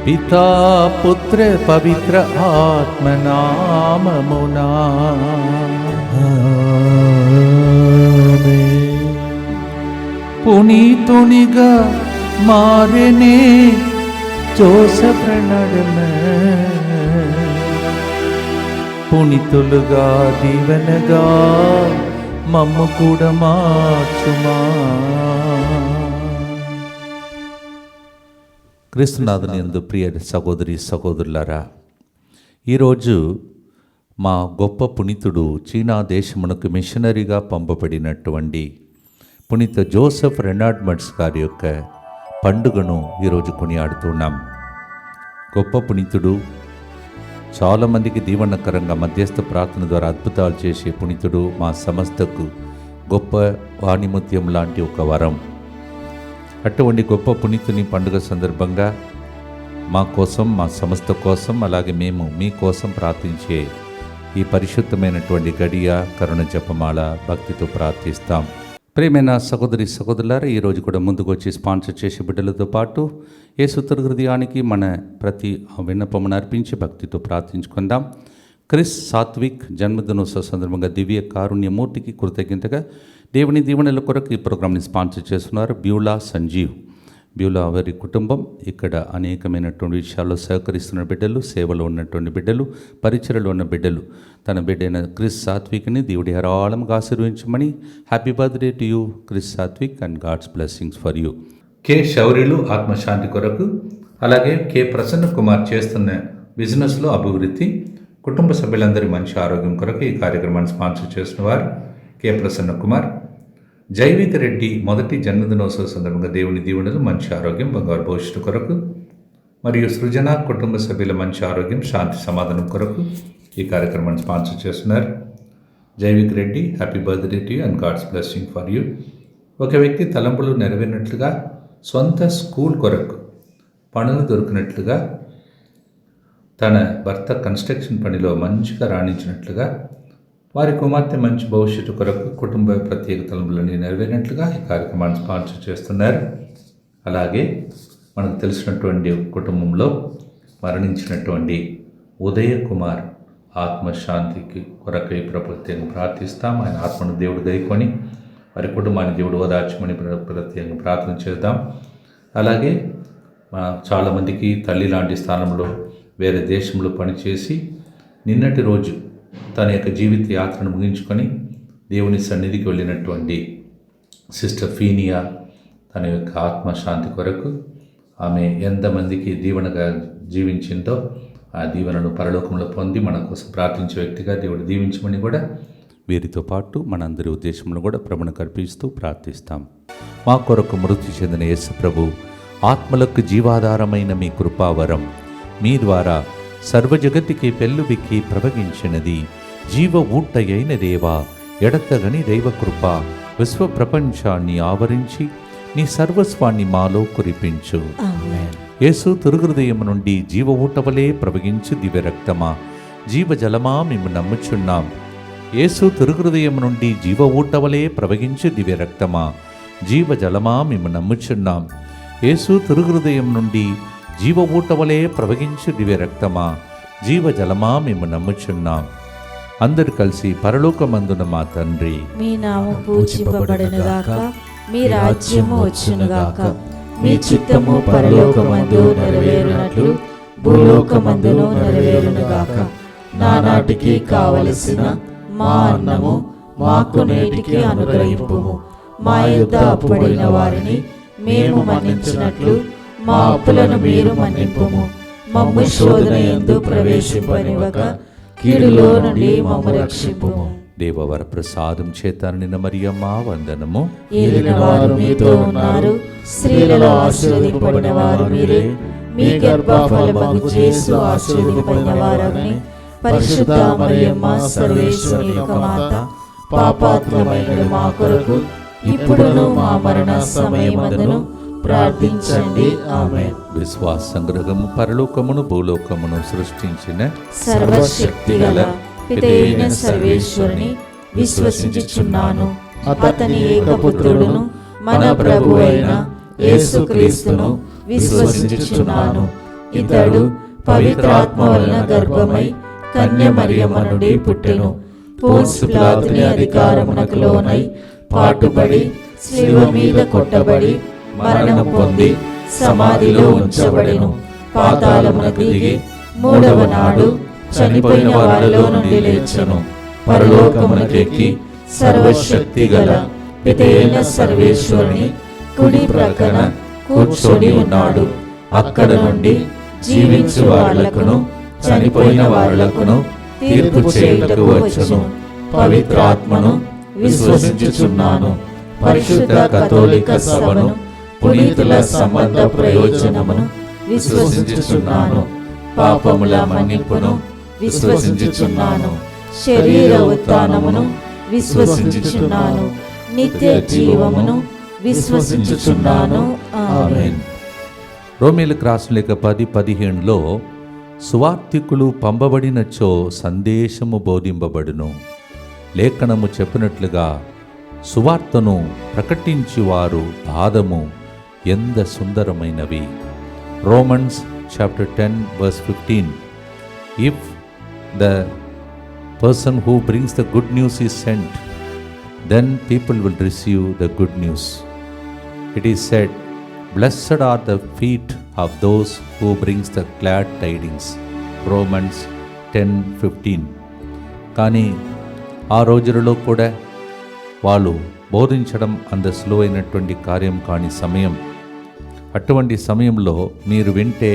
పితా పుత్ర పవిత్ర ఆత్మనామమునా పునీతునిగా మారెనే జోసెఫ్ నడుమ పునీతులుగా దీవెనగా మమ్ము కూడా మార్చుమా. క్రీస్తునాథుని యందు ప్రియ సహోదరి సహోదరులారా, ఈరోజు మా గొప్ప పునీతుడు చీనా దేశమునకు మిషనరీగా పంపబడినటువంటి పునీత జోసెఫ్ రెనార్డ్మట్స్ గారి యొక్క పండుగను ఈరోజు కొనియాడుతున్నాం. గొప్ప పునీతుడు, చాలామందికి దీవెనకరంగా మధ్యస్థ ప్రార్థన ద్వారా అద్భుతాలు చేసే పునీతుడు మా సంస్థకు గొప్ప వాణిముత్యం లాంటి ఒక వరం. అటువంటి గొప్ప పునీతుని పండుగ సందర్భంగా మా కోసం, మా సంస్థ కోసం, అలాగే మేము మీకోసం ప్రార్థించే ఈ పరిశుద్ధమైనటువంటి గడియ కరుణ జపమాల భక్తితో ప్రార్థిస్తాం. ప్రియమైన సహోదరి సహోదరులారా, ఈరోజు కూడా ముందుకు వచ్చి స్పాన్సర్ చేసే బిడ్డలతో పాటు యేసు హృదయానికి మన ప్రతి విన్నపమును అర్పించి భక్తితో ప్రార్థించుకుందాం. క్రిస్ సాత్విక్ జన్మదినోత్సవ సందర్భంగా దివ్య కారుణ్యమూర్తికి కృతజ్ఞతగా దేవుని దీవెనల కొరకు ఈ ప్రోగ్రాంని స్పాన్సర్ చేస్తున్నారు బ్యూలా సంజీవ్. బ్యూలా వారి కుటుంబం ఇక్కడ అనేకమైనటువంటి విషయాల్లో సహకరిస్తున్న బిడ్డలు, సేవలో ఉన్నటువంటి బిడ్డలు, పరిచయలో ఉన్న బిడ్డలు. తన బిడ్డైన క్రిస్ సాత్విక్ని దేవుడి హేరాళంగా ఆశీర్వదించమని. Happy birthday to you Chris Sathvik and God's blessings for you. K శౌర్యులు ఆత్మశాంతి కొరకు, అలాగే కె ప్రసన్న కుమార్ చేస్తున్న బిజినెస్లో అభివృద్ధి, కుటుంబ సభ్యులందరి మంచి ఆరోగ్యం కొరకు ఈ కార్యక్రమాన్ని స్పాన్సర్ చేసిన వారు కె ప్రసన్న కుమార్. జైవిక్ రెడ్డి మొదటి జన్మదినోత్సవ సందర్భంగా దేవుని దీవెనలు, మంచి ఆరోగ్యం, బంగారు భవిష్యత్తు కొరకు, మరియు సృజన కుటుంబ సభ్యుల మంచి ఆరోగ్యం, శాంతి సమాధానం కొరకు ఈ కార్యక్రమాన్ని స్పాన్సర్ చేస్తున్నారు Jaivik Reddy. Happy birthday to you and God's blessing for you. ఒక వ్యక్తి తలంపులు నెరవేరినట్లుగా, సొంత స్కూల్ కొరకు పనులు దొరికినట్లుగా, తన భర్త కన్స్ట్రక్షన్ పనిలో మంచిగా రాణించినట్లుగా, వారి కుమార్తె మంచి భవిష్యత్తు కొరకు కుటుంబ ప్రత్యేక తలంపులన్నీ నెరవేరినట్లుగా ఈ కార్యక్రమాన్ని స్పాన్సర్ చేస్తున్నారు. అలాగే మనకు తెలిసినటువంటి కుటుంబంలో మరణించినటువంటి ఉదయ కుమార్ ఆత్మశాంతికి కొరకై ప్రత్యేకంగా ప్రార్థిస్తాం. ఆయన ఆత్మను దేవుడు దయకొని వారి కుటుంబాన్ని దేవుడు ఓదార్చమని ప్రత్యేకంగా ప్రార్థన చేద్దాం. అలాగే చాలామందికి తల్లి లాంటి స్థానంలో వేరే దేశంలో పనిచేసి నిన్నటి రోజు తన యొక్క జీవిత యాత్రను ముగించుకొని దేవుని సన్నిధికి వెళ్ళినటువంటి సిస్టర్ ఫీనియా, తన యొక్క ఆత్మశాంతి కొరకు ఆమె ఎంతమందికి దీవెనగా జీవించిందో ఆ దీవెనను పరలోకంలో పొంది మన కోసం ప్రార్థించే వ్యక్తిగా దేవుడు దీవించమని కూడా వీరితో పాటు మనందరి ఉద్దేశంలో కూడా ప్రభువును కర్పిస్తూ ప్రార్థిస్తాం. మా కొరకు మృతి చెందిన యేసు ప్రభు ఆత్మలకు జీవాధారమైన మీ కృపావరం మీ ద్వారా సర్వజగతికి పెళ్ళుబిక్కి ప్రవగించినది. జీవ ఊటయైన దేవా, ఎడతగని దైవకృప విశ్వ ప్రపంచాన్ని ఆవరించి నీ సర్వస్వాన్ని మాలో కురిపించు. యేసు తిరుహృదయం నుండి జీవ ఊటవలే ప్రవగించు దివ్య రక్తమా, జీవజలమా మేము నమ్ముచున్నాం. యేసు తిరుహృదయం నుండి జీవ ఊటవలే ప్రవగించు దివ్య రక్తమా, జీవజలమా మేము నమ్ముచున్నాం. యేసు తిరుహృదయం నుండి జీవ ఊటవలే ప్రవగించు దివ్య రక్తమా, జీవజలమా మేము నమ్ముచున్నాం. అందరు కలిసి పరలోకమందున మా తండ్రి, మీ నామము పూజింపబడునుగాక, మీ రాజ్యము వచ్చునుగాక, మీ చిత్తము పరలోకమందు నెరవేరునట్లు భూలోకమందును నెరవేరునుగాక. నానాటికి కావలసిన మా అన్నము మాకు నేటికి అనుగ్రహింపుము. మా యుద్ధ అప్పుడైన వారిని మేము మన్నించినట్లు మా అప్పులను మీరు మన్నింపుము. మమ్ము శోధన యందు ప్రవేశింపనివ్వక కీడులో నుండి మమ్ము రక్షింపుము. దేవవర ప్రసాదం చేత నిన్న మరియమ్మ వందనము. ఏలిన వారు మీతో ఉన్నారు, స్త్రీలలో ఆశీర్వదింపబడిన వారు మీరే. మీ గర్భఫలమగు యేసు ఆశీర్వదింపబడిన వారని. పరిశుద్ధ మరియమ్మ సర్వేశ్వరుని యొక్క మాత, పాపాత్ములమైన మా కొరకు ఇప్పుడును మా మరణ సమయమందును ప్రార్థించండి. ఆమేన్. విశ్వాస సంగ్రహము పరలోకమును భూలోకమును సృష్టించిన సర్వశక్తిగల పితైన సర్వేశ్వరుని విశ్వసించుచున్నాను. అతని ఏకపుత్రుడును మన ప్రభువైన యేసుక్రీస్తును విశ్వసించుచున్నాను. ఇతడు పవిత్రాత్మ వలన గర్భమై కన్య మరియమ్మ నుండి పుట్టెను. పోన్సు పిలాతుని అధికారమునకు లోనై పాటుబడి శిలువ మీద కొట్టబడి మరణం పొంది సమాధిలో ఉంచబడెను. పాతాళమునకు దిగి మూడవ నాడు చనిపోయిన వారిలో నుండి లేచెను. పరలోకమునకెక్కి సర్వశక్తి గల పితైన సర్వేశ్వరుని కుడి ప్రక్కన కూర్చొని ఉన్నాడు. అక్కడ నుండి జీవించు వారులకును చనిపోయిన వారులకును తీర్పు చేయుటకు వచ్చును. పవిత్రాత్మను విశ్వసించుచున్నాను. పరిశుద్ధ కథోలిక సభను, పునీతుల సంబంధ ప్రయోజనమును విశ్వసించుచున్నాను. పాపముల మన్నింపును విశ్వసించుచున్నాను. శరీర ఉత్థానమును విశ్వసించుచున్నాను. నిత్య జీవమును విశ్వసించుచున్నాను. ఆమేన్. రోమీయులకు రాసిన లేఖ 10:15లో సువార్తికులు పంపబడినచో సందేశము బోధింపబడును. లేఖనము చెప్పినట్లుగా సువార్తను ప్రకటించువారు పాదము ఎంత సుందరమైనవి. Romans chapter 10 verse 15. If the person who brings the good news is sent, then people will receive the good news. It is said, blessed are the feet of those who brings the glad tidings. Romans 10:15. కానీ ఆ రోజులలో కూడా వాళ్ళు బోధించడం అంత సులువైనటువంటి కార్యం కాని సమయం. అటువంటి సమయంలో మీరు వింటే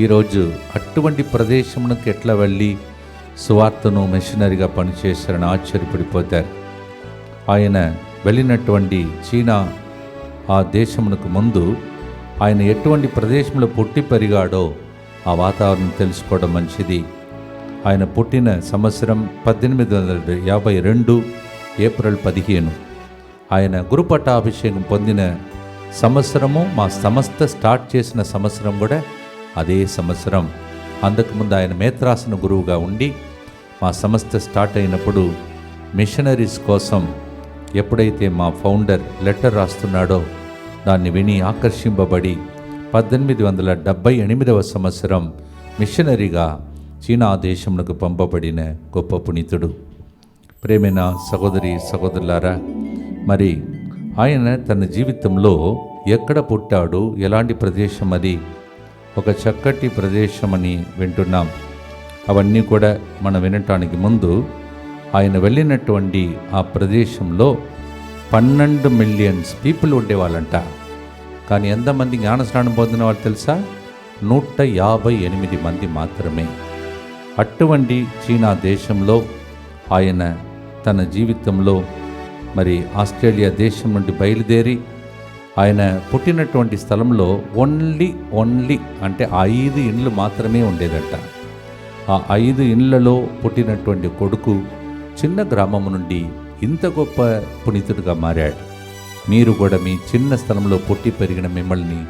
ఈరోజు అటువంటి ప్రదేశమునకు ఎట్లా వెళ్ళి సువార్తను మిషనరీగా పనిచేశారని ఆశ్చర్యపడిపోతారు. ఆయన వెళ్ళినటువంటి చీనా ఆ దేశమునకు ముందు ఆయన ఎటువంటి ప్రదేశంలో పుట్టి పెరిగాడో ఆ వాతావరణం తెలుసుకోవడం మంచిది. ఆయన పుట్టిన సంవత్సరం 1852 ఏప్రిల్ 15. ఆయన గురుపట్టాభిషేకం పొందిన సంవత్సరము, మా సంస్థ స్టార్ట్ చేసిన సంవత్సరం కూడా అదే సంవత్సరం. అంతకుముందు ఆయన మేత్రాసన గురువుగా ఉండి మా సంస్థ స్టార్ట్ అయినప్పుడు మిషనరీస్ కోసం ఎప్పుడైతే మా ఫౌండర్ లెటర్ రాస్తున్నాడో దాన్ని విని ఆకర్షింపబడి 1878వ సంవత్సరం మిషనరీగా చీనా దేశమునకు పంపబడిన గొప్ప పునీతుడు. ప్రేమైన సహోదరి సహోదరులారా, మరి ఆయన తన జీవితంలో ఎక్కడ పుట్టాడు, ఎలాంటి ప్రదేశం అది, ఒక చక్కటి ప్రదేశం అని వింటున్నాం. అవన్నీ కూడా మనం వినటానికి ముందు ఆయన వెళ్ళినటువంటి ఆ ప్రదేశంలో 12 మిలియన్స్ పీపుల్ ఉండేవాళ్ళంట. కానీ ఎంతమంది జ్ఞానస్నానం పొందిన వాళ్ళు తెలుసా? 158 మంది మాత్రమే. అటువంటి చీనా దేశంలో ఆయన తన జీవితంలో మరి ఆస్ట్రేలియా దేశం నుండి బయలుదేరి ఆయన పుట్టినటువంటి స్థలంలో ఓన్లీ అంటే 5 ఇండ్లు మాత్రమే ఉండేదట. ఆ 5 ఇండ్లలో పుట్టినటువంటి కొడుకు చిన్న గ్రామం నుండి ఇంత గొప్ప పునీతుడిగా మారాడు. మీరు కూడా మీ చిన్న స్థలంలో పుట్టి పెరిగిన మిమ్మల్ని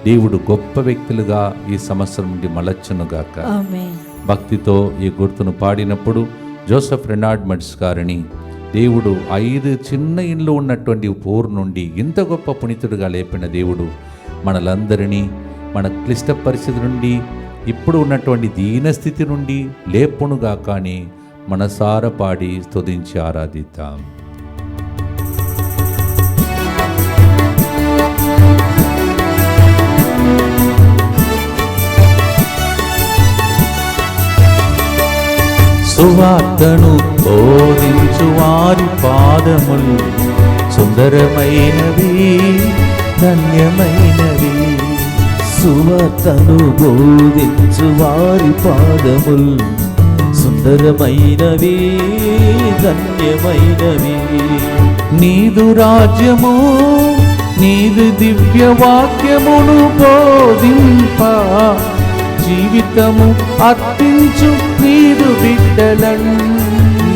దేవుడు గొప్ప వ్యక్తులుగా ఈ సంవత్సరం నుండి మలచునుగాక. ఆమేన్. భక్తితో ఈ గుర్తును పాడినప్పుడు జోసెఫ్ రెనార్డ్ మడ్స్ గారిని దేవుడు 5 చిన్న ఇండ్లు ఉన్నటువంటి ఊరు నుండి ఇంత గొప్ప పునీతుడిగా లేపిన దేవుడు మనలందరినీ మన క్లిష్ట పరిస్థితి నుండి, ఇప్పుడు ఉన్నటువంటి దీనస్థితి నుండి లేపునుగా. కానీ మనసార పాడి స్తుతించి ఆరాధిద్దాం. సువార్తను బోధించు వారి పాదములు సుందరమైనవి, ధన్యమైనవి. సువార్తను బోధించు వారి పాదములు సుందరమైనవి, ధన్యమైనవి. నీదు రాజ్యము, నీదు దివ్య వాక్యమును బోధింప జీవితము అర్పించు నీదు బిడ్డలను.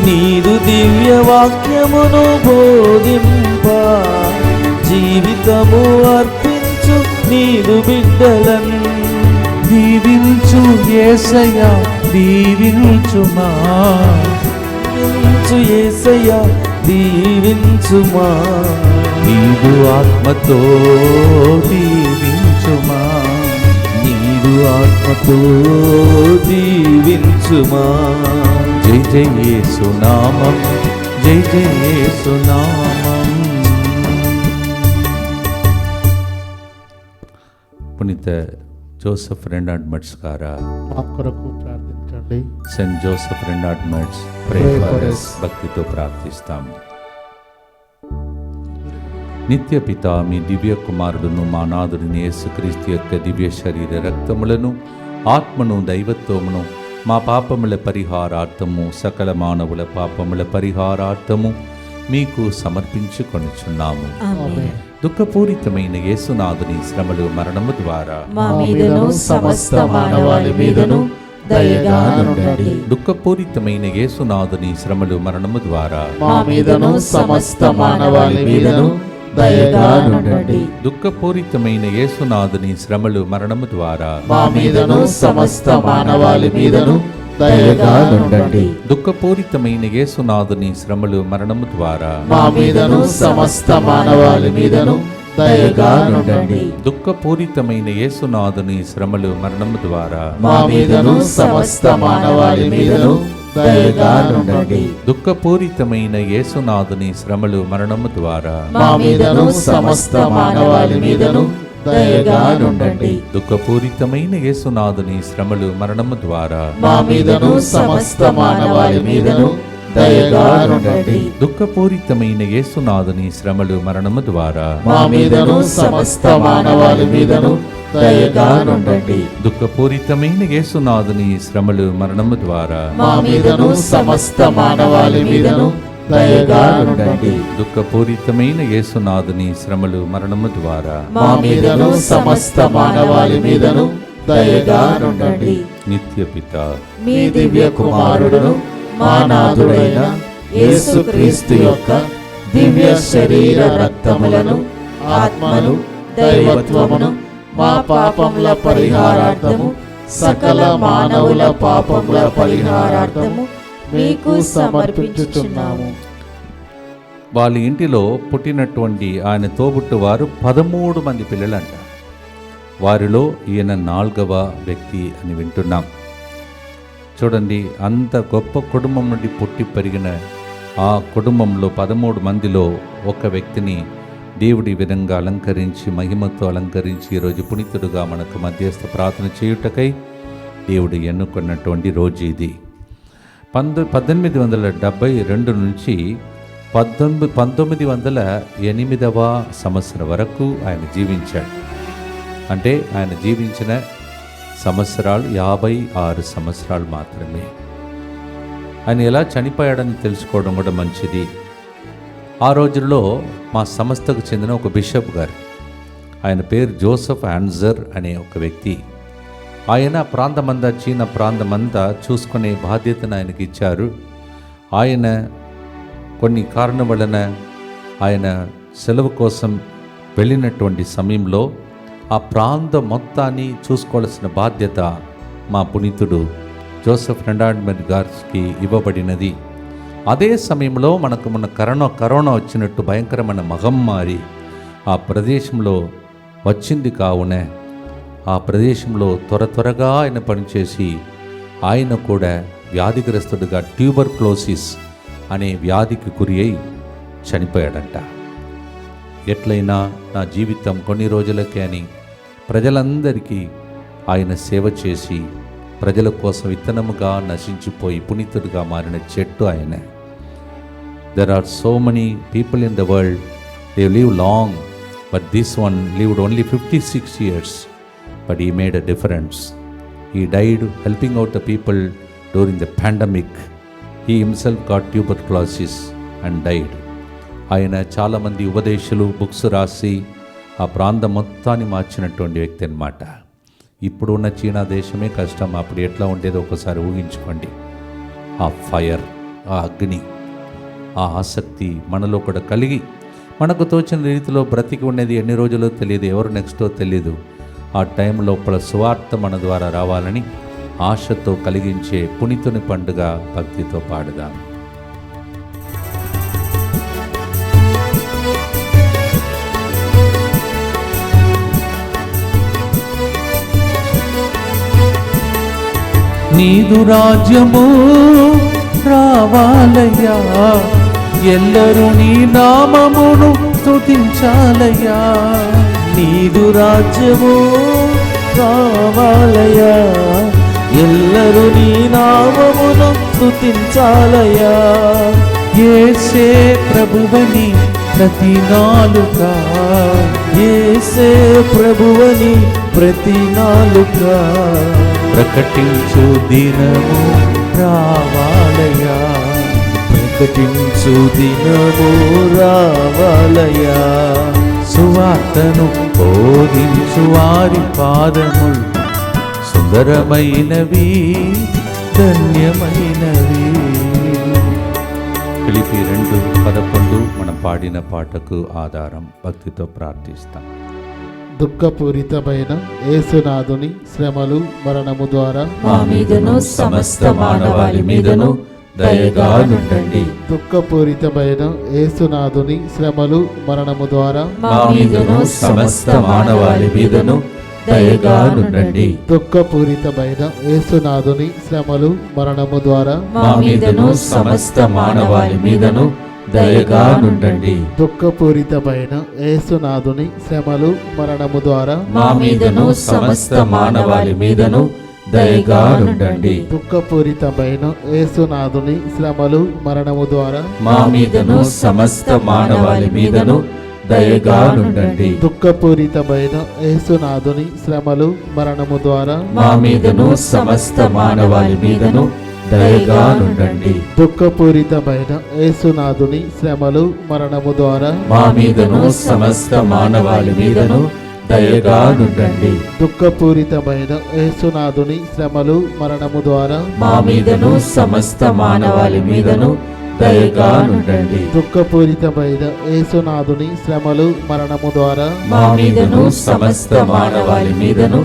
నీదు దివ్య వాక్యమును బోధింప జీవితము అర్పించు నీదు బిడ్డలను. దీవించు యేసయ్యా, దీవించుమా. దీవించు యేసయ్యా, దీవించుమా. నీదు ఆత్మతో దీవించుమా. నీదు నీదు ఆత్మతో దీవించుమా. జై జై యేసునామం, జై జై యేసునామం. పునీత జోసెఫ్ రెనార్డ్ మెట్స్ గారా, మా కొరకు ప్రార్థించండి. సెయింట్ జోసెఫ్ రెనార్డ్ మెట్స్, ప్రే ఫర్ us. భక్తితో ప్రార్థిస్తాం. నిత్య పిత, మీ దివ్య కుమారుడును మా నాథుడిని యేసుక్రీస్తు యొక్క దివ్య శరీర రక్తములను, ఆత్మను, దైవత్వమును మా పాపముల పరిహారార్థము, సకల మానవుల పాపముల పరిహారార్థము మీకు సమర్పించుకొనుచున్నాము. ఆమేన్. దుఃఖపూరితమైన యేసునాథుని శ్రమలు, మరణము ద్వారా మా మీదను సమస్త మానవాళి మీదను దయగా నుండండి. దుఃఖపూరితమైన యేసునాథుని శ్రమలు, మరణము ద్వారా మా మీదను సమస్త మానవాళి మీదను దయగా నుండండి. దుఃఖపూరితమైన యేసునాథుని శ్రమలు, మరణము ద్వారా మా మీదను సమస్త మానవాళి మీదను దయగా నుండండి. దుఃఖపూరితమైన యేసునాథుని శ్రమలు, మరణము ద్వారా మా మీదను సమస్త మానవాళి మీదను దయగా నుండండి. దుఃఖపూరితమైన యేసునాథుని శ్రమలు, మరణము ద్వారా మా మీదను సమస్త మానవాళి మీదను దయగా నుండండి. దుఃఖపూరితమైన యేసునాథుని శ్రమలు, మరణము ద్వారా మా మీదను సమస్త మానవాళి మీదను దయగా నుండండి. దుఃఖపూరితమైన యేసునాథుని శ్రమలు, మరణము ద్వారా మా మీదను సమస్త మానవాళి మీదను దయగా నుండండి. దుఃఖపూరితమైన యేసునాథుని శ్రమలు, మరణము ద్వారా మా మీదను సమస్త మానవాళి మీదను దయగా నుండండి. దుఃఖపూరితమైన యేసునాథుని శ్రమలు, మరణము ద్వారా మా మీదను సమస్త మానవాళి మీదను దయగా నుండండి. దుఃఖపూరితమైన యేసునాథుని శ్రమలు, మరణము ద్వారా మా మీదను సమస్త మానవాళి మీదను దయగా నుండండి. నిత్య పిత, మీ దివ్య కుమారుడును మా నాథుడైన యేసుక్రీస్తు యొక్క దివ్య శరీర రక్తములను, ఆత్మను, దైవత్వమును మా పాపముల పరిహారార్థము, సకల మానవుల పాపముల పరిహారార్థము మీకు సమర్పించుచున్నాము. వాళ్ళ ఇంటిలో పుట్టినటువంటి ఆయన తోబుట్టువారు 13 మంది పిల్లలంట. వారిలో ఈయన 4వ వ్యక్తి అని వింటున్నాం. చూడండి, అంత గొప్ప కుటుంబం నుండి పుట్టి పెరిగిన ఆ కుటుంబంలో 13 మందిలో ఒక వ్యక్తిని దేవుడి విధంగా అలంకరించి, మహిమతో అలంకరించి ఈరోజు పునీతుడుగా మనకు మధ్యస్థ ప్రార్థన చేయుటకై దేవుడు ఎన్నుకున్నటువంటి రోజు ఇది. 1872 నుంచి 1908వ సంవత్సరం వరకు ఆయన జీవించాడు. అంటే ఆయన జీవించిన సంవత్సరాలు 56 సంవత్సరాలు మాత్రమే. ఆయన ఎలా చనిపోయాడని తెలుసుకోవడం కూడా మంచిది. ఆ రోజుల్లో మా సంస్థకు చెందిన ఒక బిషప్ గారు, ఆయన పేరు జోసెఫ్ ఆన్జర్ అనే ఒక వ్యక్తి. ఆయన ప్రాంతమంతా, చీనా ప్రాంతమంతా చూసుకునే బాధ్యతను ఆయనకి ఇచ్చారు. ఆయన కొన్ని కారణం వలన ఆయన సెలవు కోసం వెళ్ళినటువంటి సమయంలో ఆ ప్రాంతం మొత్తాన్ని చూసుకోవాల్సిన బాధ్యత మా పునీతుడు జోసెఫ్ రెనార్డ్ మెట్స్ గారికి ఇవ్వబడినది. అదే సమయంలో మనకు మన కరోనా వచ్చినట్టు భయంకరమైన మహమ్మారి ఆ ప్రదేశంలో వచ్చింది. కావున ఆ ప్రదేశంలో త్వరగా ఆయన పనిచేసి ఆయన కూడా వ్యాధిగ్రస్తుడిగా ట్యూబర్క్లోసిస్ అనే వ్యాధికి గురి అయి చనిపోయాడంట. ఎట్లయినా నా జీవితం కొన్ని రోజులకే అని ప్రజలందరికీ ఆయన సేవ చేసి ప్రజల కోసం విత్తనముగా నశించిపోయి పునీతుడిగా మారిన చెట్టు ఆయన. There are so many people in the world, they live long, but this one lived only 56 years, but he made a difference. He died helping out the people during the pandemic. He himself got tuberculosis and died. ఆయన చాలామంది ఉపదేశాలు, books రాసి ఆ ప్రాంతం మొత్తాన్ని మార్చినటువంటి వ్యక్తి అన్నమాట. ఇప్పుడు ఉన్న చీనా దేశమే కష్టం. అప్పుడు ఎట్లా ఉండేదో ఒకసారి ఊహించుకోండి. ఆ ఫైర్, ఆ అగ్ని, ఆ ఆసక్తి మనలో కూడా కలిగి మనకు తోచిన రీతిలో బ్రతికి ఉండేది ఎన్ని రోజులో తెలియదు, ఎవరు నెక్స్టో తెలియదు. ఆ టైం లోపల సువార్త మన ద్వారా రావాలని ఆశతో కలిగించే పునీతుని పండుగ భక్తితో పాడుదాం. నీదు రాజ్యము రావాలయ్యా, ఎల్లరూ నీ నామమును స్తుతించాలయ్యా. నీదు రాజ్యము కావాలయా, ఎల్లరూ నీ నామమును స్తుతించాలయా. యేసే ప్రభువని ప్రతి నాలుక, యేసే ప్రభువని ప్రతి నాలుక ప్రకటించు దినము రావాలయ్యా, ప్రకటించు దినము రావాలయా. సువార్తను బోధించు వారి పాదములు సుందరమైనవి, ధన్యమైనవి. ఫిలిప్పీ 2:11 మనం పాడిన పాటకు ఆధారం. భక్తితో ప్రార్థిస్తాం. దుఃఖపూరితమైన యేసునాథుని శ్రమలు మరణము ద్వారా మా మీదను సమస్త మానవాళి మీదను దయగా నుండండి. దుఃఖపూరితమైన యేసునాథుని శ్రమలు మరణము ద్వారా మా మీదను సమస్త మానవాళి మీదను దయగా నుండండి. దుఃఖపూరితమైన యేసునాథుని శ్రమలు మరణము ద్వారా మా మీదను సమస్త మానవాళి మీదను దయగా నుండండి. దుఃఖపూరితమైన యేసునాథుని శ్రమలు మరణము ద్వారా మా మీదను సమస్త మానవాళి మీదను దయగా నుండండి. దుఃఖపూరితమైన యేసునాథుని శ్రమలు మరణము ద్వారా మా మీదను సమస్త మానవాళి మీదను దయగా నుండండి. దుఃఖపూరితమైన యేసునాథుని శ్రమలు మరణము ద్వారా మా మీదను సమస్త మానవాళి మీదను దయగా నుండండి. దుఃఖపూరితమైన యేసునాథుని శ్రమలు మరణము ద్వారా మా మీదను సమస్త మానవాళి మీదను దయగా నుండండి. దుఃఖపూరితమైన యేసునాథుని శ్రమలు మరణము ద్వారా మా మీదను సమస్త మానవాళి మీదను దయగా నుండండి. దుఃఖపూరితమైన యేసునాథుని శ్రమలు మరణము ద్వారా మా మీదను సమస్త మానవాళి మీదను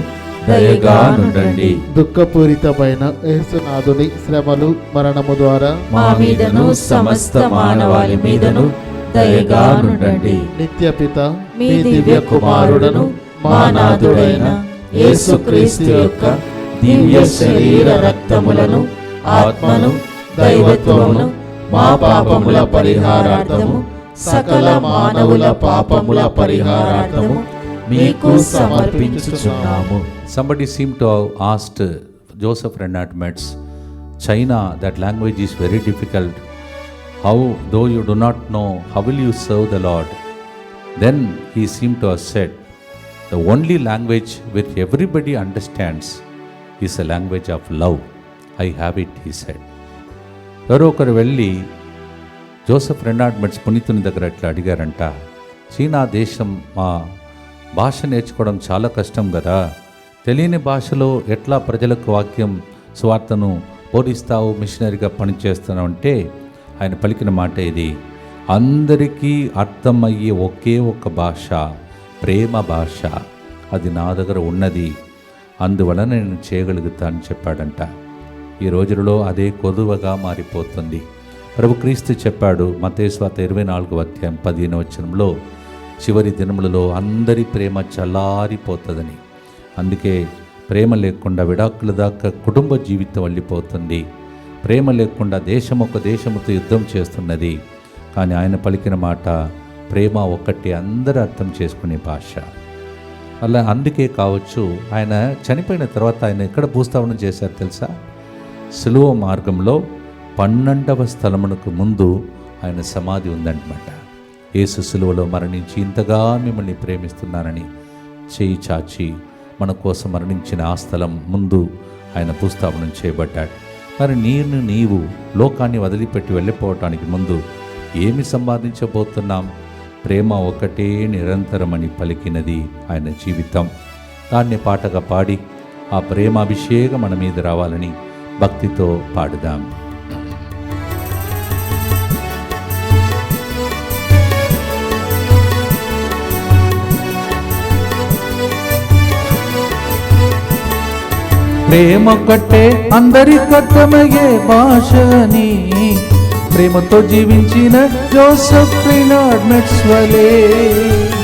దయగా నుండండి. దుఃఖపూరితమైన యేసునాథుని శ్రమలు మరణము ద్వారా మా మీదను సమస్త మానవాళి మీదను దయగా నుండండి. నిత్యపిత మీ దివ్య కుమారుడను మా నాథుడైన యేసుక్రీస్తు యొక్క దివ్య శరీర రక్తములను ఆత్మను దైవత్వమును మా పాపముల పరిహారార్థము సకల మానవుల పాపముల పరిహారార్థము మీకు సమర్పించుచున్నాము. Somebody seemed to have asked Joseph Renard Metz, China, that language is very difficult. How, though you do not know, how will you serve the Lord? Then he seemed to have said, the only language which everybody understands is a language of love. I have it, he said. ఎవరో ఒకరు వెళ్ళి Joseph Renard మెట్స్ పునీతుని దగ్గర అట్లా అడిగారంట, చీనా దేశం మా భాష నేర్చుకోవడం చాలా కష్టం కదా, తెలియని భాషలో ఎట్లా ప్రజలకు వాక్యం సువార్తను బోధిస్తావు, మిషనరీగా పనిచేస్తున్నావు అంటే ఆయన పలికిన మాట ఇది, అందరికీ అర్థమయ్యే ఒకే ఒక భాష ప్రేమ భాష, అది నా దగ్గర ఉన్నది, అందువలన నేను చేయగలుగుతా అని చెప్పాడంట. ఈ రోజులలో అదే కొదువగా మారిపోతుంది. ప్రభు క్రీస్తు చెప్పాడు మత్తయి సువార్త 24:15 చివరి దినములలో అందరి ప్రేమ చల్లారిపోతుందని. అందుకే ప్రేమ లేకుండా విడాకుల దాకా కుటుంబ జీవితం వెళ్ళిపోతుంది. ప్రేమ లేకుండా దేశం ఒక దేశముతో యుద్ధం చేస్తున్నది. కానీ ఆయన పలికిన మాట ప్రేమ ఒక్కటి, అందరూ అర్థం చేసుకునే భాష. అలా అందుకే కావచ్చు ఆయన చనిపోయిన తర్వాత ఆయన ఎక్కడ భూస్థాపనం చేశారు తెలుసా? సిలువ మార్గంలో 12వ స్థలమునకు ముందు ఆయన సమాధి ఉందన్నమాట. యేసు సిలువలో మరణించి ఇంతగా మిమ్మల్ని ప్రేమిస్తున్నానని చేయి చాచి మన కోసం మరణించిన ఆ స్థలం ముందు ఆయన భూస్థాపనం చేయబడ్డాడు. మరి నీవు లోకాన్ని వదిలిపెట్టి వెళ్ళిపోవటానికి ముందు ఏమి సంపాదించబోతున్నాం? ప్రేమ ఒకటే నిరంతరమని పలికినది ఆయన జీవితం. దాన్ని పాటగా పాడి ఆ ప్రేమాభిషేకం మన మీద రావాలని భక్తితో పాడుదాం. ప్రేమ కట్టే అందరికర్థమయ్యే భాషని ప్రేమతో జీవించిన జోసెఫ్ రెనార్డ్ మెట్స్ వలే,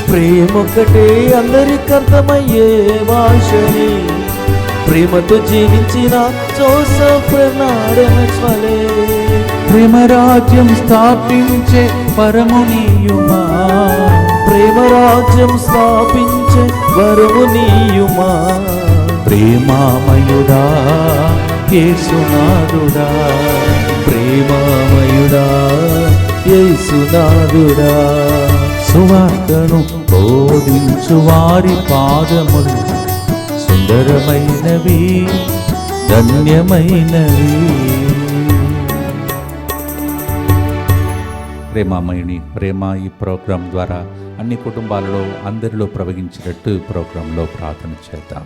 ప్రేమొక్కటే అందరికి అర్థమయ్యే భాషని ప్రేమతో జీవించిన జోసెఫ్ బెర్నార్డ్ వలె ప్రేమరాజ్యం స్థాపించే పరమునీయుమా, ప్రేమరాజ్యం స్థాపించే వరము నీయుమా. ప్రేమామయుడా యేసునాథుడా, ప్రేమామయుడా యేసునాథుడా, సువార్తను బోధించు వారి పాదములు సుందరమైనవి ధన్యమైనవి. ప్రేమామయుని ప్రేమ ఈ ప్రోగ్రాం ద్వారా అన్ని కుటుంబాలలో అందరిలో ప్రవహించినట్టు ఈ ప్రోగ్రాంలో ప్రార్థన చేద్దాం.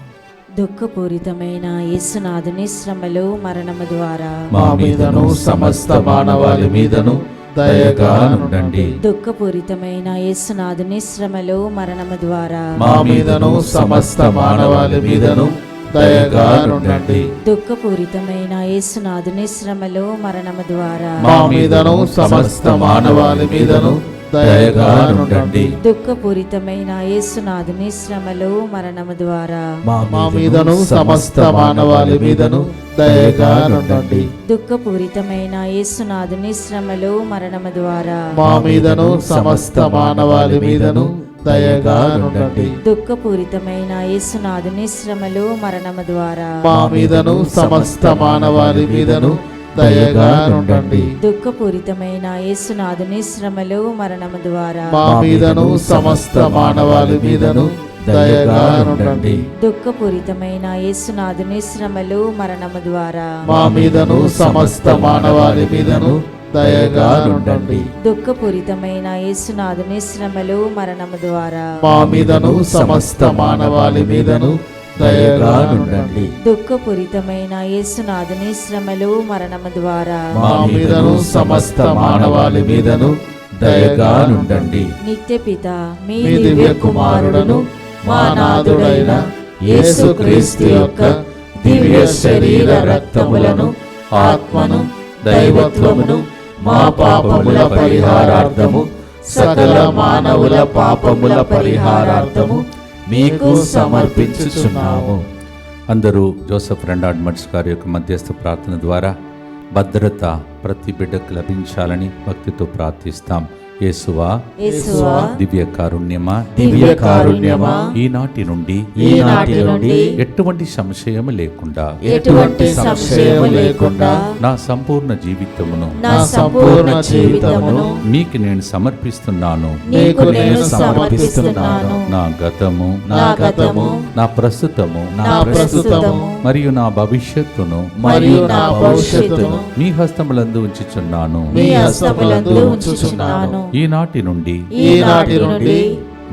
దుఃఖపూరితమైన యేసునాథుని శ్రమలు మరణము ద్వారా మా మీదను సమస్త మానవాళి మీదను దయగా నుండండి. దుఃఖపూరితమైన యేసునాథుని శ్రమలు మరణము ద్వారా మా మీదను సమస్త మానవాళి మీదను దయగా నుండండి. దుఃఖపూరితమైన యేసునాథుని శ్రమలు మరణము ద్వారా మా మీదను సమస్త మానవాళి మీదను దయగా నుండండి. దుఃఖపూరితమైన యేసునాథుని శ్రమలు మరణము ద్వారా మా మీదను సమస్త మానవాళి మీదను దయగా నుండండి. దుఃఖపూరితమైన యేసునాథుని శ్రమలు మరణము ద్వారా మా మీదను సమస్త మానవాళి మీదను దయగా నుండండి. దుఃఖపూరితమైన యేసునాథుని శ్రమలు మరణము ద్వారా మా మీదను సమస్త మానవాళి మీదను దయగా నుండండి. దుఃఖపూరితమైన యేసునాథుని శ్రమలు మరణము ద్వారా మా మీదను సమస్త మానవాళి మీదను దయగా నుండండి. దుఃఖపూరితమైన యేసునాథుని శ్రమలు మరణము ద్వారా మా మీదను సమస్త మానవాళి మీదను దయగా నుండండి. దుఃఖపూరితమైన యేసునాథుని శ్రమలు మరణము ద్వారా మా మీదను సమస్త మానవాళి మీదను దయగా నుండండి. దుఃఖపూరితమైన యేసునాథుని శ్రమలు మరణము ద్వారా మా మీదను సమస్త మానవాళి మీదను దయగా నుండండి. నిత్యపిత మీ మీ దివ్య కుమారుడును మా నాథుడైన యేసుక్రీస్తు యొక్క దివ్య శరీర రక్తములను ఆత్మను దైవత్వమును మా పాపముల పరిహారార్థము సకల మానవుల పాపముల పరిహారార్థము మీకు సమర్పించుచున్నాము. అందరూ జోసెఫ్ బెర్నార్డ్ గారి యొక్క మధ్యస్థ ప్రార్థన ద్వారా భద్రత ప్రతి బిడ్డకు లభించాలని భక్తితో ప్రార్థిస్తాం. యేసువా, యేసువా, దివ్య కారుణ్యమా, దివ్య కారుణ్యమా, ఈనాటి నుండి ఎటువంటి సంశయం లేకుండా ఎటువంటి సంశయము లేకుండా నా సంపూర్ణ జీవితమును నా సంపూర్ణ జీవితమును మీకు నేను సమర్పిస్తున్నాను. నీకు నేను సమర్పిస్తున్నాను. నా గతము, నా గతము, నా ప్రస్తుతము, నా ప్రస్తుతము మరియు నా భవిష్యత్తును మరియు నా భవిష్యత్తును మీ హస్తములందు ఉంచుచున్నాను. మీ హస్తములందు ఉంచుచున్నాను. ఈనాటి నుండి ఈనాటి నుండి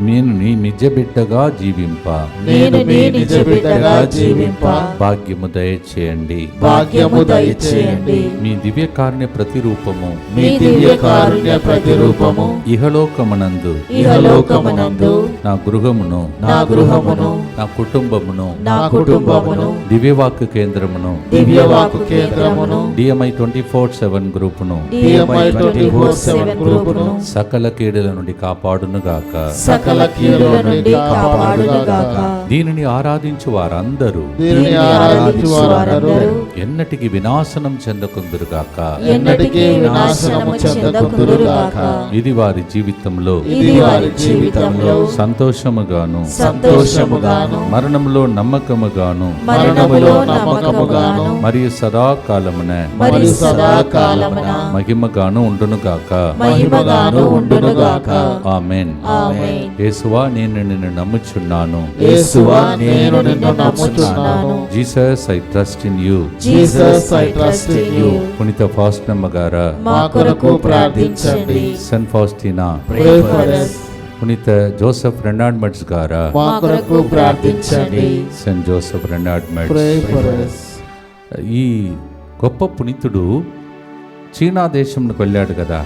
నేను నీ నిజ బిడ్డగా జీవింప నేను నీ నిజ బిడ్డగా జీవింప భాగ్యము దయచేయండి. భాగ్యము దయచేయండి. మీ దివ్య కారుణ్య ప్రతిరూపము మీ దివ్య కారుణ్య ప్రతిరూపము ఇహలోకమునందు ఇహలోకమునందు నా గృహమును, నా గృహమును, నా కుటుంబమును, నా కుటుంబమును, దివ్యవాక్కు కేంద్రమును, దివ్యవాక్కు కేంద్రమును, DMI 24/7 గ్రూపును DMI 24/7 గ్రూపును సకల కీడుల నుండి కాపాడునుగాక. సకల కీడుల నుండి కాపాడునుగాక. దీనిని ఆరాధించు వారందరూ దీనిని ఆరాధించు వారందరూ ఎన్నటికి వినాశనం చెందకుందురుగాక. ఎన్నటికీ వినాశనము చెందకుందురుగాక. ఇది వారి జీవితంలో ఇది వారి జీవితంలో సంతోషముగాను సంతోషముగాను మరణములో నమ్మకముగాను మరణములో నమ్మకముగాను మరియు సదాకాలమున మరియు సదాకాలమున మహిమగాను ఉండునుగాక. మహిమగాను ఉండునుగాక. ఆమేన్. ఆమేన్. యేసువా, నేను నిన్ను నమ్ముచున్నాను. యేసువా, నేను నిన్ను నమ్ముచున్నాను. Jesus, I trust in you. Jesus, I trust in you. పునీత ఫాస్టినమ్మ గారా, మా కొరకు ప్రార్థించండి. Saint Faustina, pray for us. పునీత జోసెఫ్ బెర్నార్డ్ గారా, మా కొరకు ప్రార్థించండి. Saint Joseph Bernard. Pray for us. ఈ గొప్ప పునీతుడు చీనా దేశంకు వెళ్ళాడు కదా.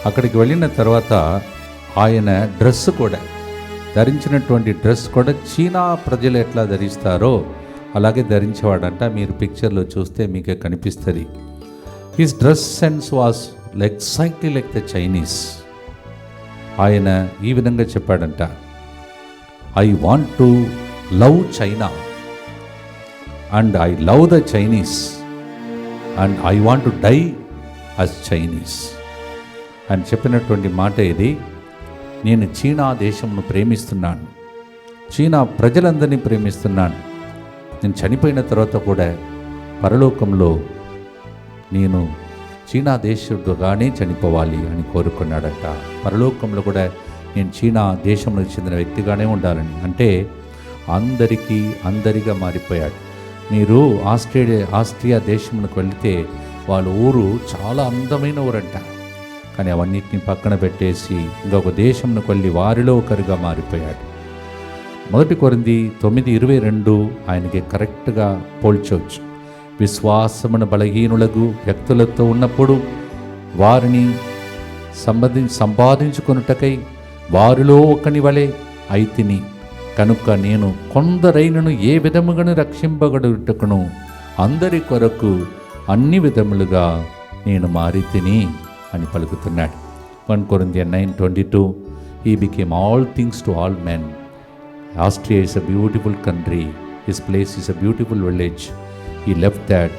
అక్కడికి వెళ్ళిన తర్వాత ఆయన డ్రెస్ కూడా ధరించినటువంటి డ్రెస్ కూడా చీనా ప్రజలు ఎట్లా ధరిస్తారో అలాగే ధరించేవాడంట. మీరు పిక్చర్లో చూస్తే మీకే కనిపిస్తుంది. His dress sense was exactly like the Chinese. ఆయన ఈ విధంగా చెప్పాడంట, I want to love China. And I love the Chinese and I want to die as Chinese అని చెప్పినటువంటి మాట ఇది. నేను చీనా దేశంను ప్రేమిస్తున్నాను, చీనా ప్రజలందరినీ ప్రేమిస్తున్నాను. నేను చనిపోయిన తర్వాత కూడా పరలోకంలో నేను చీనా దేశుడుగానే చనిపోవాలి అని కోరుకున్నాడట. పరలోకంలో కూడా నేను చీనా దేశంలో చెందిన వ్యక్తిగానే ఉండాలని. అంటే అందరిగా మారిపోయాడు. మీరు ఆస్ట్రియా దేశంలోకి వెళితే వాళ్ళ ఊరు చాలా అందమైన ఊరంట. కానీ అవన్నిటిని పక్కన పెట్టేసి ఇంకొక దేశంలోకి వెళ్ళి వారిలో ఒకరిగా మారిపోయాడు. 1 కొరింథీ 9:22 ఆయనకి కరెక్ట్గా పోల్చవచ్చు. విశ్వాసమున బలహీనులకు వ్యక్తులతో ఉన్నప్పుడు వారిని సంపాదించుకొనుటకై వారిలో ఒకని వలె అయితిని కనుక నేను కొందరైనను ఏ విధముగాను రక్షింపబడుటకును అందరి కొరకు అన్ని విధములుగా నేను మారితిని అని పలుకుతున్నాడు. 1 Corinthians 9:22 He became all things to all men. Austria is a beautiful country. His place is a beautiful village. He left that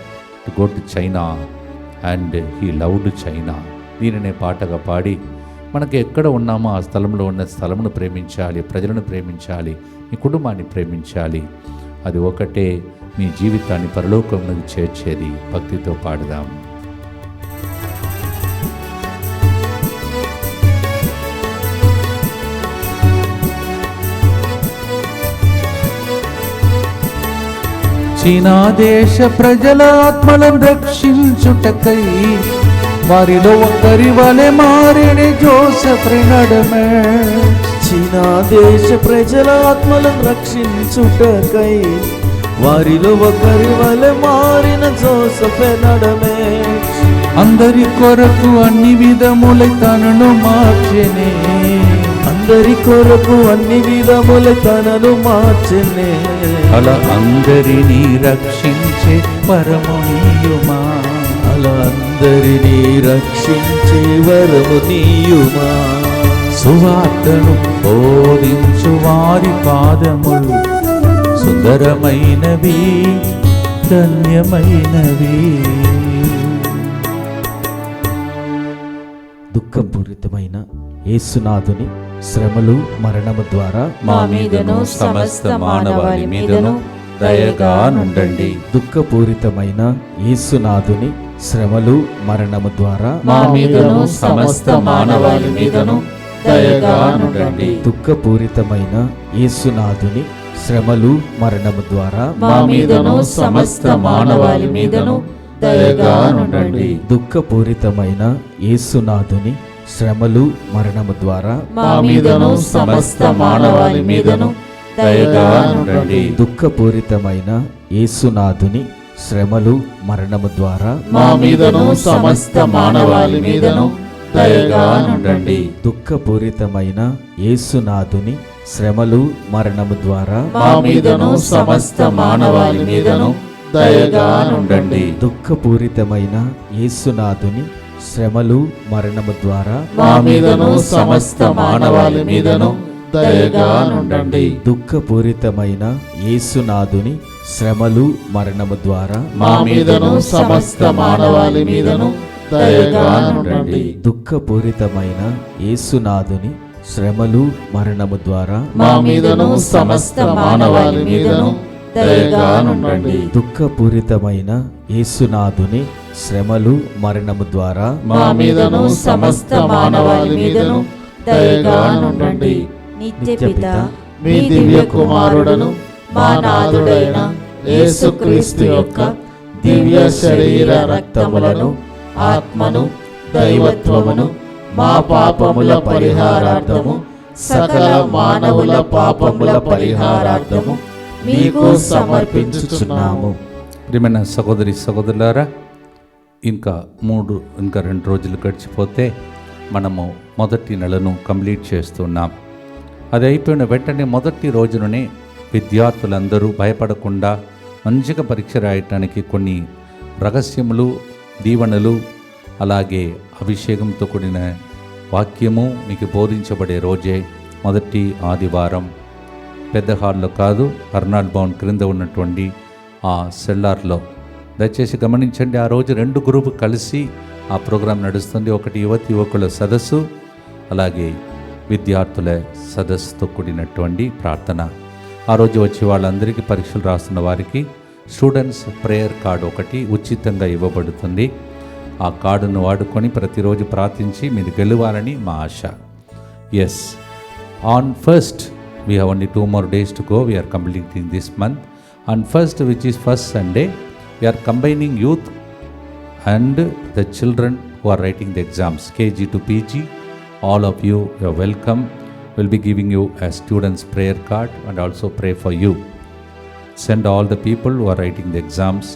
to go to China and he loved China. దీనినే పాటగా పాడి మనకి ఎక్కడ ఉన్నామో ఆ స్థలంలో ఉన్న స్థలమును ప్రేమించాలి, ప్రజలను ప్రేమించాలి, మీ కుటుంబాన్ని ప్రేమించాలి. అది ఒకటే మీ జీవితాన్ని పరలోకంలోకి చేర్చేది. భక్తితో పాడుదాం. చీనా దేశ ప్రజల ఆత్మలను రక్షించుటకై వారిలో ఒకరి వలె మారిన జోసెఫ్ నడమే. చీనా దేశ ప్రజల ఆత్మలను రక్షించుటకై వారిలో ఒకరి వలె మారిన జోసెఫ్ నడమే. అందరి కొరకు అన్ని విధముల తనను మార్చెనే. అందరి కొరకు అన్ని విధముల తనను మార్చెనే. అలా అందరినీ రక్షించే వరమునీయుమా. అలా అందరినీ రక్షించే వరము నీయుమా. సువార్తను బోధించు వారి పాదములు సుందరమైనవి, ధన్యమైనవి. దుఃఖపూరితమైన యేసునాథుని శ్రమలు మరణము ద్వారా మా మీదను సమస్త మానవాళి మీదను దయగా నుండండి. దుఃఖపూరితమైన యేసునాథుని శ్రమలు మరణము ద్వారా మా మీదను సమస్త మానవాళి మీదను దయగా నుండండి. దుఃఖపూరితమైన యేసునాథుని శ్రమలు మరణము ద్వారా మా మీదను సమస్త మానవాళి మీదను దయగా నుండండి. దుఃఖపూరితమైన యేసునాథుని శ్రమలు మరణము ద్వారా మా మీదను సమస్త మానవాళి మీదను దయగా నుండండి. దుఃఖపూరితమైన యేసునాథుని శ్రమలు మరణము ద్వారా మా మీదను సమస్త మానవాళి మీదను దయగా నుండండి. దుఃఖపూరితమైన యేసునాథుని శ్రమలు మరణము ద్వారా మా మీదను సమస్త మానవాళి మీదను దయగా నుండండి. దుఃఖపూరితమైన యేసునాథుని శ్రమలు మరణము ద్వారా మా మీదను సమస్త మానవాళి మీదను దయగా నుండండి. దుఃఖపూరితమైన యేసునాథుని శ్రమలు మరణము ద్వారా మా మీదను సమస్త మానవాళి మీదను దయగా నుండండి. దుఃఖపూరితమైన యేసునాథుని శ్రమలు మరణము ద్వారా మా మీదను సమస్త మానవాళి మీదను దయగా నుండండి. దుఃఖపూరితమైన యేసునాథుని శ్రమలు మరణము ద్వారా మా మీదను సమస్త మానవాళి మీదను దయగా నుండండి. నిత్యపిత మీ దివ్య కుమారుడను మా నాథుడైన యేసుక్రీస్తు యొక్క దివ్య శరీర రక్తములను, ఆత్మను, దైవత్వమును మా పాపముల పరిహారార్థము, సకల మానవుల పాపముల పరిహారార్థము మీకు సమర్పించుచున్నాము. ప్రియమైన సహోదరి సహోదరులారా, ఇంకా 2 రోజులు గడిచిపోతే మనము మొదటి నెలను కంప్లీట్ చేస్తున్నాం. అది అయిపోయిన వెంటనే మొదటి రోజుననే విద్యార్థులందరూ భయపడకుండా మంచిగా పరీక్ష రాయటానికి కొన్ని రహస్యములు, దీవెనలు, అలాగే అభిషేకంతో కూడిన వాక్యము మీకు బోధించబడే రోజే మొదటి ఆదివారం. పెద్ద హాల్లో కాదు, అర్నాల్డ్ భవన్ క్రింద ఉన్నటువంటి ఆ సెల్లార్లో. దయచేసి గమనించండి, ఆ రోజు 2 గ్రూపు కలిసి ఆ ప్రోగ్రాం నడుస్తుంది. ఒకటి యువకుల సదస్సు, అలాగే విద్యార్థుల సదస్సుతో కూడినటువంటి ప్రార్థన. ఆ రోజు వచ్చి వాళ్ళందరికీ పరీక్షలు రాస్తున్న వారికి స్టూడెంట్స్ ప్రేయర్ కార్డు ఒకటి ఉచితంగా ఇవ్వబడుతుంది. ఆ కార్డును వాడుకొని ప్రతిరోజు ప్రార్థించి మీరు గెలవాలని మా ఆశ. Yes, on 1st we have only 2 more days to go. We are completing this month. On 1st, which is first Sunday, we are combining youth and the children who are writing the exams, KG to PG. All of you are welcome. We'll be giving you a student's prayer card and also pray for you. Send all the people who are writing the exams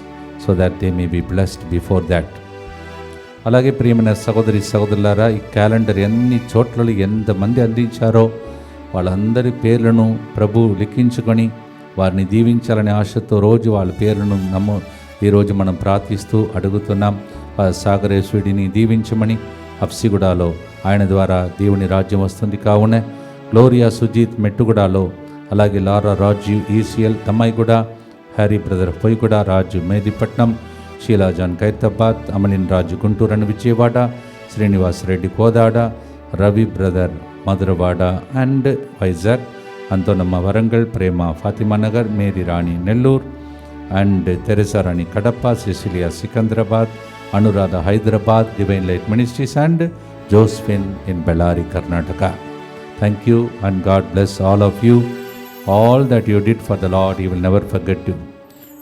so that they may be blessed before that. అలాగే ప్రియమైన సహోదరులారా, ఈ calendar ఎన్ని చోట్లలో ఎంతమంది అందించారో వాళ్ళందరి పేర్లను ప్రభు లిఖించుకొని వారిని దీవించాలనే ఆశతో రోజు వాళ్ళ పేర్లను ఈరోజు మనం ప్రార్థిస్తూ అడుగుతున్నాం. సాగరేశ్వరుడిని దీవించమని. హఫ్సిగూడలో ఆయన ద్వారా దేవుని రాజ్యం వస్తుంది కావున గ్లోరియా సుజీత్ మెట్టుగూడలో, అలాగే Laura Raju ECL Thammaiguda, Harry brother Poyyiguda, Raju Medipatnam, Sheela John Khairatabad, Amalin Raju Guntur and Vijayawada, Srinivas Reddy Kodad, Ravi brother Madhurawada and Vizag, Anthonamma Warangal, Prema Fatima Nagar, Mary Rani Nellore and Teresa Rani Kadapa, Cecilia Secunderabad, Anuradha Hyderabad, divine light ministries and Josephine in Bellary Karnataka. Thank you and God bless all of you. All that you did for the Lord you will never forget you.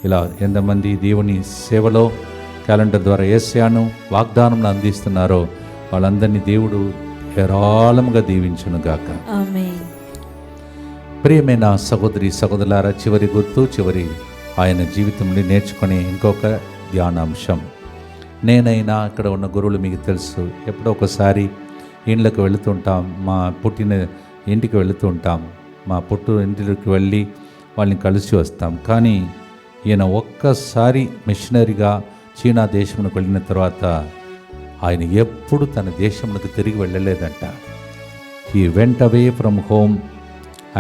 ఇలా ఎంతమంది దేవుని సేవలో calendar ద్వారా యేసయ్యను వాగ్దానంలో అందిస్తున్నారో వాళ్ళందరినీ దేవుడు హేరాళముగా దీవించునుగాక. ఆమేన్. ప్రియమైన సహోదరులారా, చివరి గుర్తు, చివరి ఆయన జీవితంలో నేర్చుకునే ఇంకొక ధ్యానాంశం. నేనైనా ఇక్కడ ఉన్న గురువులు మీకు తెలుసు, ఎప్పుడో ఒకసారి ఇండ్లకు వెళుతుంటాం, మా పుట్టిన ఇంటికి వెళుతుంటాం, మా ఇంటికి వెళ్ళి వాళ్ళని కలిసి వస్తాం. కానీ ఈయన ఒక్కసారి మిషనరీగా చీనా దేశమునకు వెళ్ళిన తర్వాత ఆయన ఎప్పుడు తన దేశమునకు తిరిగి వెళ్ళలేదంట. He went away from home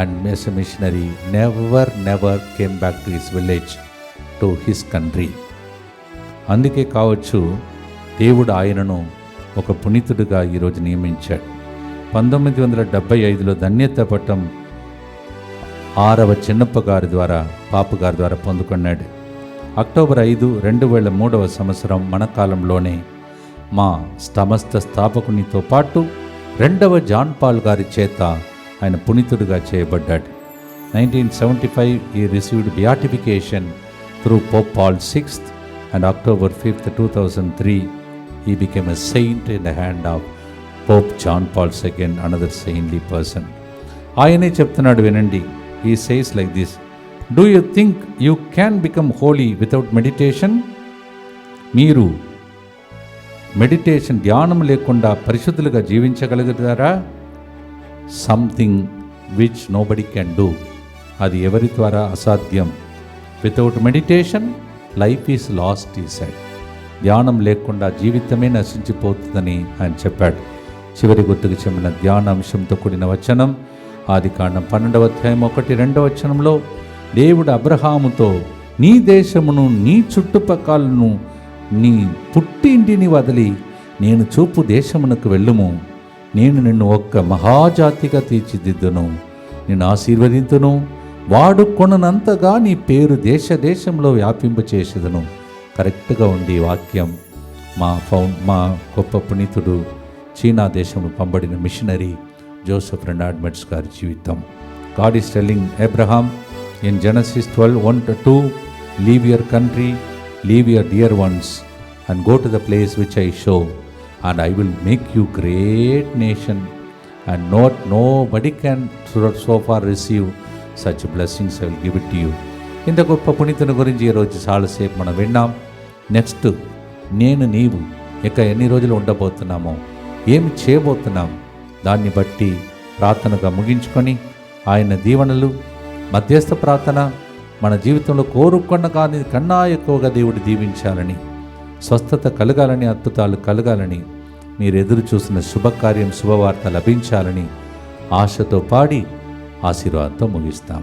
and as a missionary never came back to his village, to his country. అందుకే కావచ్చు దేవుడు ఆయనను ఒక పునీతుడిగా ఈరోజు నియమించాడు. 1975లో ధన్యత పట్టం 6వ చిన్నప్ప గారి ద్వారా, పాప గారి ద్వారా పొందుకున్నాడు. అక్టోబర్ 5, 2003వ సంవత్సరం మన కాలంలోనే మా సమస్త స్థాపకునితో పాటు 2వ జాన్ పాల్ గారి చేత ఆయన పునీతుడిగా చేయబడ్డాడు. 1975 he received beatification through Pope Paul VI, and October 5th, 2003 he became a saint in the hand of Pope John Paul II, another saintly person. ఆయనే చెప్తున్నాడు, వినండి. He says like this, do you think you can become holy without meditation? మీరు meditation, ధ్యానం లేకుండా పరిశుద్ధులుగా జీవించగలుగుతారా? Something which nobody can do. అది ఎవరి ద్వారా అసాధ్యం. Without meditation life is lost ఈ సైడ్. ధ్యానం లేకుండా జీవితమే నశించిపోతుందని ఆయన చెప్పాడు. చివరి గుర్తుకు చెందిన ధ్యానాంశంతో కూడిన వచనం ఆదికాండం 12వ అధ్యాయం 1-2వ వచనంలో దేవుడు అబ్రహాముతో, నీ దేశమును, నీ చుట్టుపక్కలను, నీ పుట్టింటిని వదిలి నేను చూపు దేశమునకు వెళ్ళుము. నేను నిన్ను ఒక్క మహాజాతిగా తీర్చిదిద్దును, నిన్ను ఆశీర్వదింతును, వాడుకొనంతగా నీ పేరు దేశంలో వ్యాపింపచేసేదను. కరెక్ట్గా ఉంది వాక్యం. మా గొప్ప పునీతుడు, చీనా దేశంలో పంపబడిన మిషనరీ జోసెఫ్ రెనార్డ్ మెట్స్ గారి జీవితం. God is telling Abraham in Genesis 12:1-2, leave your country, leave your dear ones and go to the place which I show, and I will make you great nation, and nobody can so far receive such blessings. I will give it to you. ఇంత గొప్ప పునీతుని గురించి ఈరోజు చాలాసేపు మనం విన్నాం. Next నేను నీవు ఇక ఎన్ని రోజులు ఉండబోతున్నామో, ఏమి చేయబోతున్నాం, దాన్ని బట్టి ప్రార్థనగా ముగించుకొని ఆయన దీవెనలు, మధ్యస్థ ప్రార్థన మన జీవితంలో కోరుకున్న కానీ కన్నా ఎక్కువగా దేవుడు దీవించాలని, స్వస్థత కలగాలని, అద్భుతాలు కలగాలని, మీరు ఎదురు చూసిన శుభకార్యం, శుభవార్త లభించాలని ఆశతో పాడి ఆశీర్వాదంతో ముగిస్తాం.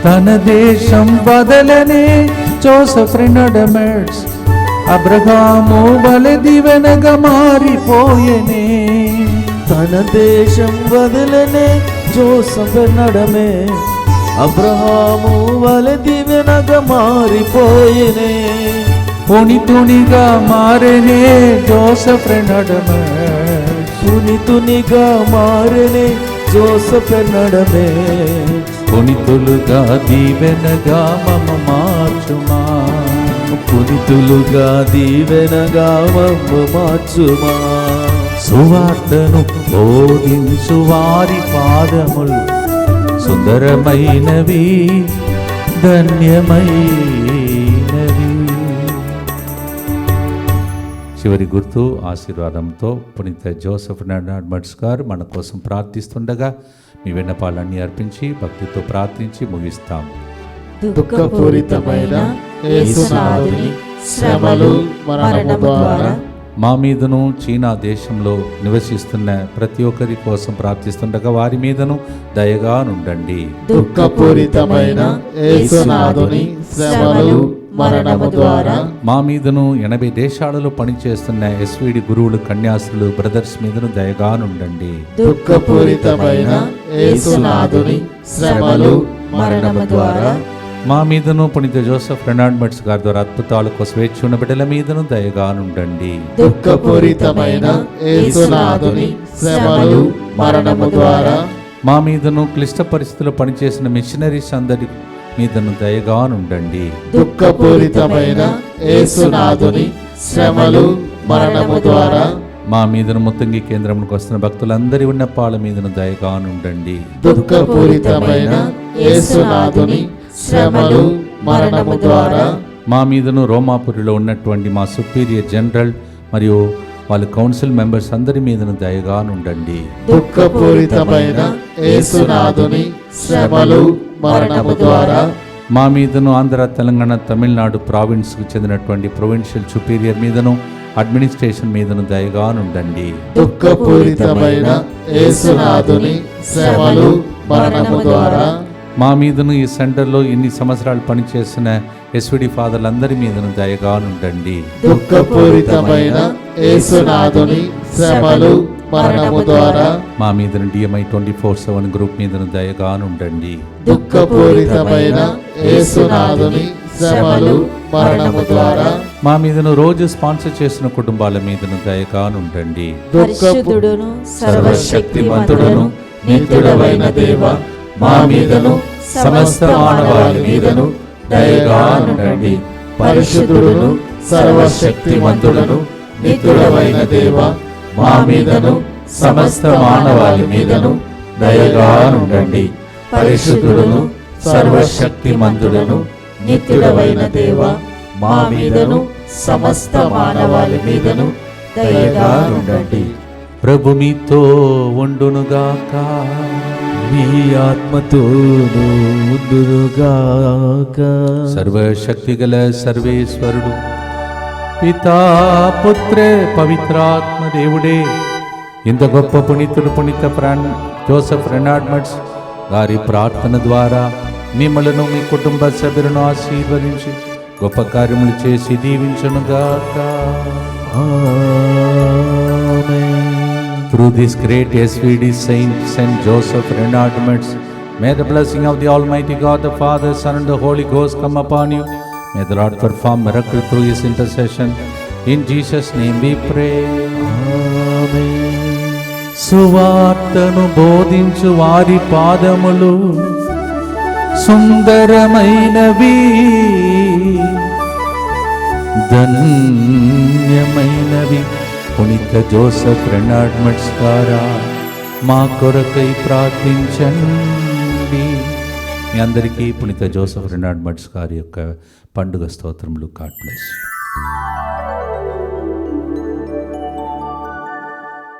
తన దేశం వదలనే జోసెఫ్ రెనాడమెట్స్ అబ్రహాము వలె దివెనగా మారిపోయెనే. తన దేశం వదలనే జోసెఫ్ నడమే అబ్రహాము వలె దివెనగా మారిపోయినే. పునితునిగా మారెనే జోసెఫ్ రెనాడమెట్స్. పునితునిగా మారెనే జోసెఫ్ నడమే. పునితులుగా దీవెనగా మమ మార్చుమా. పునితులుగా దీవెనగా మమ్ము మార్చుమా. సువార్తను బోధించు వారి పాదములు సుందరమైనవి ధన్యమైనవి. చివరి గుర్తు ఆశీర్వాదంతో పునీత జోసెఫ్ రెనాడమెట్స్ గారు మన కోసం ప్రార్థిస్తుండగా మీ విన్నపాలన్నీ అర్పించి భక్తితో ప్రార్థించి ముగిస్తాం. దుఃఖపూరితమైన యేసునాథుని శ్రమలు మరణము ద్వారా మా మీదను చీనా దేశంలో నివసిస్తున్న ప్రతి ఒక్కరి కోసం ప్రార్థిస్తుండగా వారి మీదను దయగా నుండండి. దుఃఖపూరితమైన యేసునాథుని శ్రమలు మరణము ద్వారా మా మీదను 80 దేశాలలో పనిచేస్తున్న ఎస్విడి గురువులు కన్యాసులు బ్రదర్స్ మీదను దయగా నుండండి. దుఃఖపూరితమైన యేసునాథుని శ్రమలు మరణము ద్వారా మా మీదను పునీత జోసెఫ్ రెనాడమెట్స్ గారి ద్వారా అద్భుతాలకు స్వేచ్ఛ ఉన్న బిడ్డల మీదను దయగా నుండండి. దుఃఖపూరితమైన యేసునాథుని శ్రమలు మరణము ద్వారా మా మీదను క్లిష్ట పరిస్థితుల్లో పనిచేసిన మిషనరీస్ అందరి మీదను దయగా నుండండి. దుఃఖపూరితమైన యేసునాథుని శ్రమలు మరణము ద్వారా మా మీదను ముత్తంగి కేంద్రంకు వస్తున్న భక్తులందరి విన్నపాల మీదను దయగా నుండండి. దుఃఖపూరితమైన యేసునాథుని శ్రమలు మరణము ద్వారా మా మీదను రోమాపురిలో ఉన్నటువంటి మా సుపీరియర్ జనరల్ మరియు వాళ్ళ కౌన్సిల్ మెంబర్స్ అందరి మీదను దయగా నుండండి. దుఃఖపూరితమైన యేసునాథుని శ్రమలు మరణము ద్వారా మా మీదను ఆంధ్ర తెలంగాణ తమిళనాడు ప్రావిన్స్కు చెందినటువంటి ప్రొవిన్షియల్ సుపీరియర్ మీదను అడ్మినిస్ట్రేషన్ మీదను దయగా నుండండి. దుఃఖపూరితమైన యేసునాథుని శ్రమలు మరణము ద్వారా మా మీదను ఈ సెంటర్లో ఎన్ని సంవత్సరాలు పనిచేసిన ఎస్విడి ఫాదర్లందరి మీదను దయగా నుండండి. దుఃఖపూరితమైన యేసునాథుని శ్రమలు మరణము ద్వారా మా మీదను DMI 24/7 గ్రూప్ మీదను దయగా నుండండి. దుఃఖపూరితమైన యేసునాథుని శ్రమలు మరణము ద్వారా మా మీదను రోజు స్పాన్సర్ చేసిన కుటుంబాల మీదను దయగా నుండండి. పరిశుద్ధుడును సర్వశక్తిమంతుడును నిత్యుడవైన దేవ, మా మీదను సమస్త మానవాళి మీదను దయగా నుండండి. పరిశుద్ధుడును సర్వశక్తిమంతుడును నిత్యుడవైన దేవ, మా మీదను సమస్త మానవాళి మీదను దయగా నుండండి. పరిశుద్ధుడును సర్వశక్తిమంతుడును నిత్యుడవైన దేవ, మా మీదను సమస్త మానవాళి మీదను దయగా నుండండి. ప్రభు మీతో ఉండునుగాక. మీ ఆత్మతోను ఉండునుగాక. సర్వశక్తి గల సర్వేశ్వరుడు పితా పుత్ర పవిత్రాత్మ దేవుడే ఇంత గొప్ప పునీతుడు పునీత జోసెఫ్ రెనాడమెట్స్ గారి ప్రార్థన ద్వారా మిమ్మలను మీ కుటుంబ సభ్యులను ఆశీర్వదించి గొప్ప కార్యములు చేసి దీవించునుగాక. Through this great SVD Saint Joseph Renaudements, may the blessing of the Almighty God, the Father, Son and the Holy Ghost come upon you. May the Lord perform miracle through His intercession. In Jesus' name we pray. Amen. సువార్తను బోధించు వారి పాదములు సుందరమైనవి ధన్యమైనవి. పునీత Joseph రెనాడమెట్స్ గారా మా కొరకై ప్రార్థించండి. మీ అందరికీ పునీత జోసెఫ్ రెనాడమెట్స్ గారి యొక్క పండుగ స్తోత్రములు. God bless you.